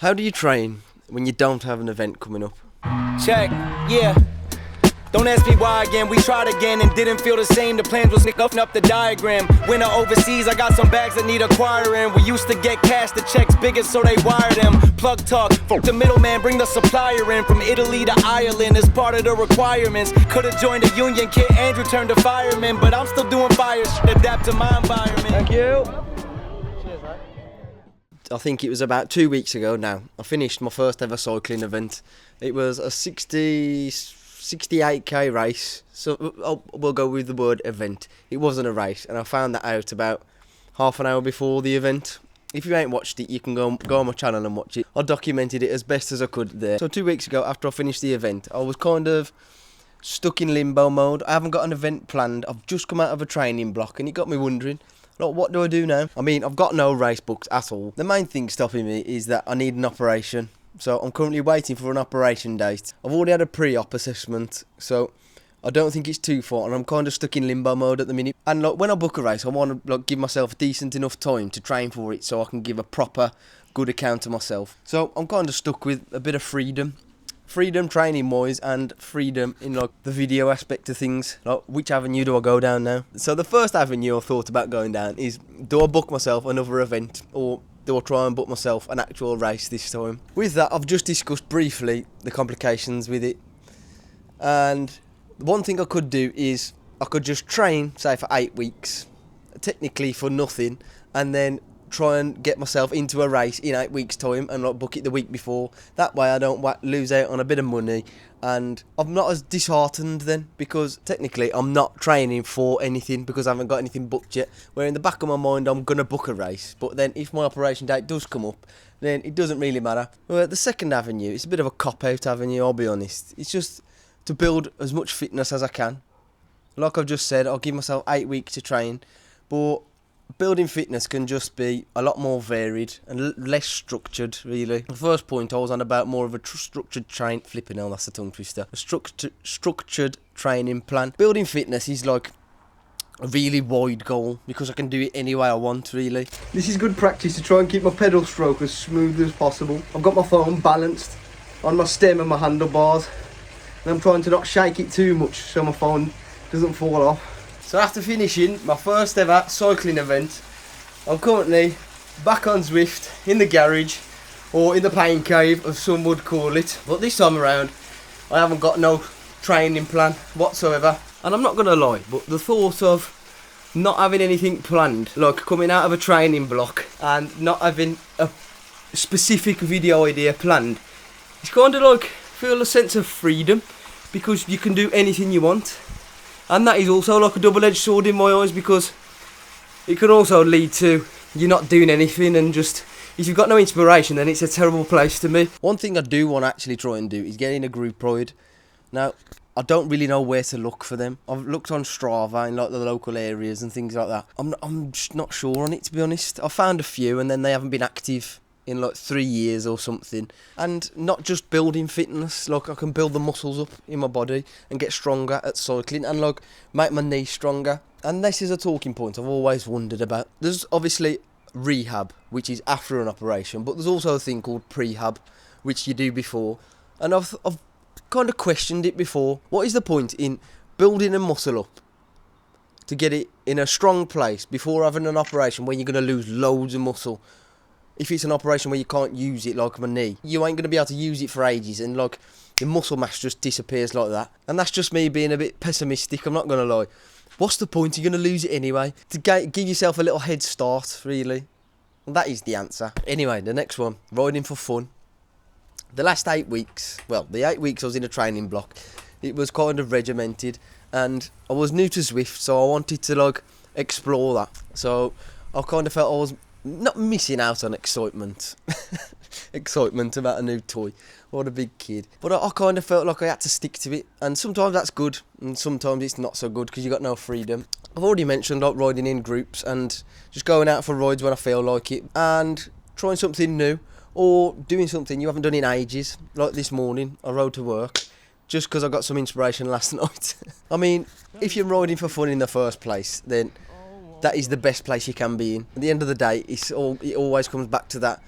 How do you train when you don't have an event coming up? Check, yeah. Don't ask me why again, we tried again and didn't feel the same. The plans was nicking up the diagram. Winter overseas, I got some bags that need acquiring. We used to get cash, the checks bigger so they wire them. Plug talk, fuck the middleman, bring the supplier in. From Italy to Ireland as part of the requirements. Could've joined a union, kid Andrew turned to fireman. But I'm still doing fire shit, adapt to my environment. Thank you. I think it was about 2 weeks ago now. I finished my first ever cycling event. It was a 68k race. So we'll go with the word event. It wasn't a race, and I found that out about half an hour before the event. If you ain't watched it, you can go on my channel and watch it. I documented it as best as I could there. So 2 weeks ago, after I finished the event, I was kind of stuck in limbo mode. I haven't got an event planned. I've just come out of a training block, and it got me wondering, like, what do I do now? I mean, I've got no race books at all. The main thing stopping me is that I need an operation. So I'm currently waiting for an operation date. I've already had a pre-op assessment, so I don't think it's too far, and I'm kind of stuck in limbo mode at the minute. And like, when I book a race, I want to give myself decent enough time to train for it so I can give a proper, good account of myself. So I'm kind of stuck with a bit of freedom. Freedom training wise and freedom in like the video aspect of things. Like, which avenue do I go down now? So the first avenue I thought about going down is, do I book myself another event, or do I try and book myself an actual race this time? With that, I've just discussed briefly the complications with it, and one thing I could do is I could just train, say, for 8 weeks, technically for nothing, and then try and get myself into a race in 8 weeks time and like book it the week before. That way I don't lose out on a bit of money, and I'm not as disheartened then, because technically I'm not training for anything because I haven't got anything booked yet, where in the back of my mind I'm going to book a race, but then if my operation date does come up, then it doesn't really matter. Well, the second avenue, it's a bit of a cop-out avenue, I'll be honest. It's just to build as much fitness as I can. Like I've just said, I'll give myself 8 weeks to train, but building fitness can just be a lot more varied and less structured, really. The first point I was on about more of a structured flipping hell, that's a tongue twister. A structured training plan. Building fitness is like a really wide goal because I can do it any way I want, really. This is good practice to try and keep my pedal stroke as smooth as possible. I've got my phone balanced on my stem and my handlebars, and I'm trying to not shake it too much so my phone doesn't fall off. So after finishing my first ever cycling event, I'm currently back on Zwift in the garage, or in the pain cave as some would call it. But this time around, I haven't got no training plan whatsoever. And I'm not going to lie, but the thought of not having anything planned, like coming out of a training block and not having a specific video idea planned, it's kind of like feel a sense of freedom, because you can do anything you want. And that is also like a double-edged sword in my eyes, because it can also lead to you not doing anything, and just, if you've got no inspiration, then it's a terrible place to be. One thing I do want to actually try and do is get in a group ride. Now, I don't really know where to look for them. I've looked on Strava in like the local areas and things like that. I'm just not sure on it, to be honest. I found a few, and then they haven't been active in like 3 years or something. And not just building fitness, like I can build the muscles up in my body and get stronger at cycling, and like make my knees stronger. And this is a talking point I've always wondered about. There's obviously rehab, which is after an operation, but there's also a thing called prehab, which you do before. And I've kind of questioned it before. What is the point in building a muscle up to get it in a strong place before having an operation when you're going to lose loads of muscle? If it's an operation where you can't use it, like my knee, you ain't going to be able to use it for ages, and like your muscle mass just disappears like that. And that's just me being a bit pessimistic, I'm not going to lie. What's the point? You're going to lose it anyway. To give yourself a little head start, really. And that is the answer. Anyway, the next one, riding for fun. The last 8 weeks, well, the 8 weeks I was in a training block, it was kind of regimented, and I was new to Zwift, so I wanted to like explore that. So I kind of felt I was not missing out on excitement. Excitement about a new toy. What a big kid. But I kind of felt like I had to stick to it. And sometimes that's good, and sometimes it's not so good because you got no freedom. I've already mentioned like riding in groups and just going out for rides when I feel like it, and trying something new, or doing something you haven't done in ages. Like this morning, I rode to work just because I got some inspiration last night. I mean, if you're riding for fun in the first place, then that is the best place you can be in. At the end of the day, it always comes back to that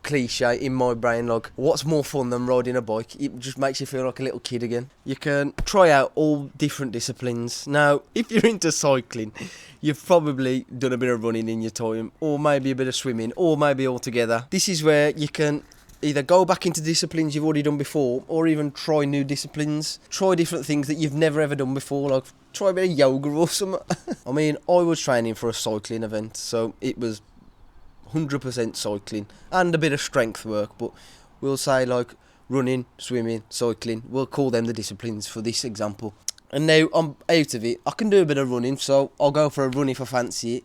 cliche in my brain, like, what's more fun than riding a bike? It just makes you feel like a little kid again. You can try out all different disciplines. Now, if you're into cycling, you've probably done a bit of running in your time, or maybe a bit of swimming, or maybe all together. This is where you can either go back into disciplines you've already done before, or even try new disciplines. Try different things that you've never ever done before, like try a bit of yoga or something. I mean, I was training for a cycling event, so it was 100% cycling and a bit of strength work, but we'll say like running, swimming, cycling, we'll call them the disciplines for this example. And now I'm out of it, I can do a bit of running, so I'll go for a run if I fancy it.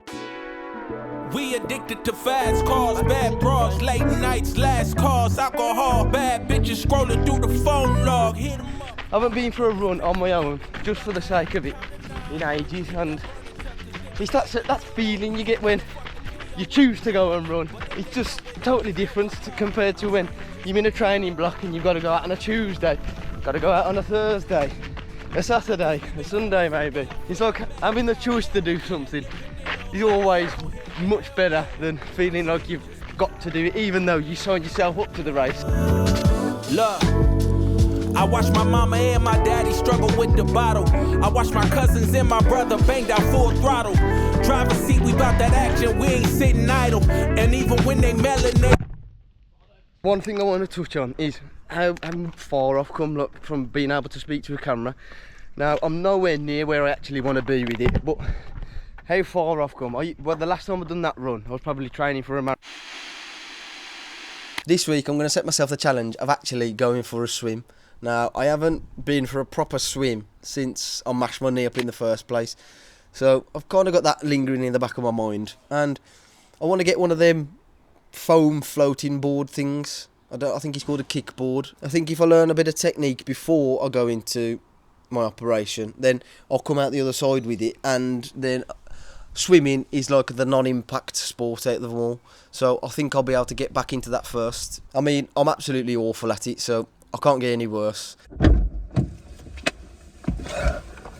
We addicted to fast cars, bad bras, late nights, last calls, alcohol, bad bitches scrolling through the phone log. Hit 'em up. I haven't been for a run on my own, just for the sake of it, in ages, and it's that feeling you get when you choose to go and run. It's just totally different compared to when you're in a training block and you've got to go out on a Tuesday, got to go out on a Thursday, a Saturday, a Sunday maybe. It's like having the choice to do something is always much better than feeling like you've got to do it, even though you signed yourself up to the race. Look, I watched my mama and my daddy struggle with the bottle. I watched my cousins and my brother banged out full throttle. Driver's seat, we bout that action, we ain't sitting idle. And even when they melanate. One thing I want to touch on is how far I've come, look, from being able to speak to a camera. Now, I'm nowhere near where I actually want to be with it, but how far I've come. Well, the last time I've done that run, I was probably training for a marathon. This week, I'm going to set myself the challenge of actually going for a swim. Now, I haven't been for a proper swim since I mashed my knee up in the first place. So, I've kind of got that lingering in the back of my mind. And I want to get one of them foam floating board things. I think it's called a kickboard. I think if I learn a bit of technique before I go into my operation, then I'll come out the other side with it. And then swimming is like the non-impact sport out of them all. So, I think I'll be able to get back into that first. I mean, I'm absolutely awful at it, so I can't get any worse.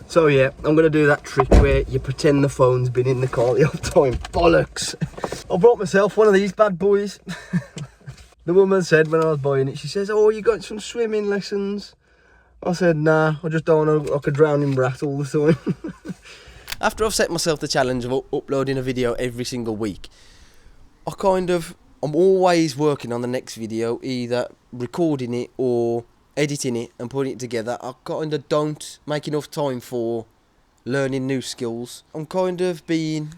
So yeah, I'm going to do that trick where you pretend the phone's been in the car the whole time. Bollocks! I brought myself one of these bad boys. The woman said when I was buying it, she says, "Oh, you got some swimming lessons?" I said, "Nah, I just don't want to look like a drowning brat all the time." After I've set myself the challenge of uploading a video every single week, I'm always working on the next video, either recording it or editing it and putting it together. I kind of don't make enough time for learning new skills. I'm kind of being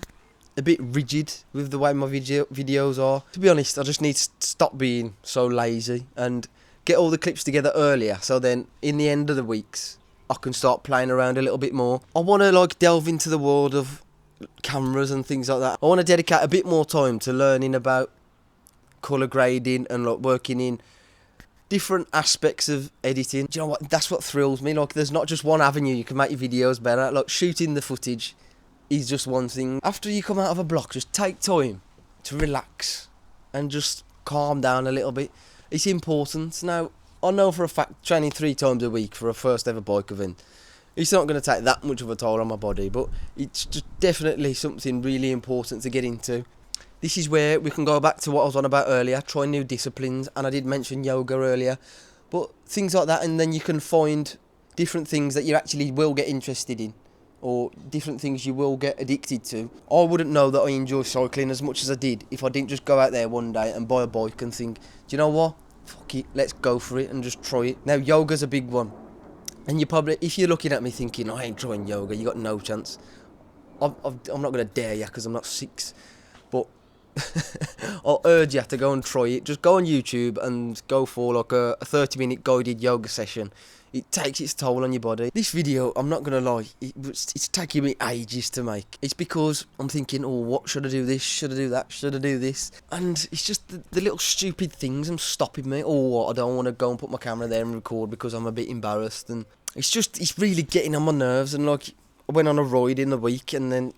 a bit rigid with the way my videos are. To be honest, I just need to stop being so lazy and get all the clips together earlier, so then in the end of the weeks I can start playing around a little bit more. I want to like delve into the world of cameras and things like that. I want to dedicate a bit more time to learning about colour grading and like working in different aspects of editing. Do you know what? That's what thrills me. Like, there's not just one avenue you can make your videos better. Like, shooting the footage is just one thing. After you come out of a block, just take time to relax and just calm down a little bit. It's important. Now, I know for a fact training 3 times a week for a first ever bike event, it's not going to take that much of a toll on my body, but it's just definitely something really important to get into. This is where we can go back to what I was on about earlier, try new disciplines, and I did mention yoga earlier, but things like that, and then you can find different things that you actually will get interested in, or different things you will get addicted to. I wouldn't know that I enjoy cycling as much as I did if I didn't just go out there one day and buy a bike and think, do you know what, fuck it, let's go for it and just try it. Now, yoga's a big one, and you probably, if you're looking at me thinking, I ain't trying yoga, you got no chance. I'm not going to dare you because I'm not 6, but I'll urge you to go and try it. Just go on YouTube and go for like a 30-minute guided yoga session. It takes its toll on your body. This video, I'm not going to lie, it's taking me ages to make. It's because I'm thinking, oh, what should I do this? Should I do that? Should I do this? And it's just the little stupid things I'm stopping me. Oh, I don't want to go and put my camera there and record because I'm a bit embarrassed. And it's really getting on my nerves. And like, I went on a ride in the week and then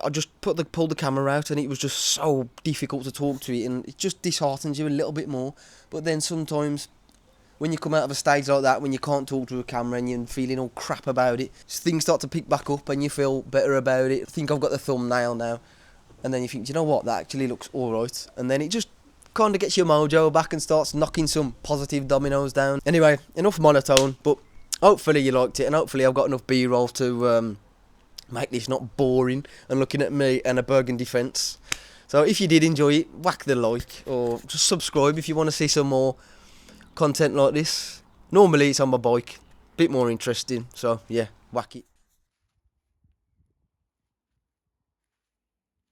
I just pulled the camera out and it was just so difficult to talk to it, and it just disheartens you a little bit more. But then sometimes when you come out of a stage like that, when you can't talk to a camera and you're feeling all crap about it, things start to pick back up and you feel better about it. I think I've got the thumbnail now, and then you think, do you know what, that actually looks alright, and then it just kind of gets your mojo back and starts knocking some positive dominoes down. Anyway, enough monotone, but hopefully you liked it, and hopefully I've got enough B-roll to make this not boring and looking at me and a burgundy fence. So if you did enjoy it, whack the like, or just subscribe if you want to see some more content like this. Normally it's on my bike, bit more interesting, so yeah, whack it.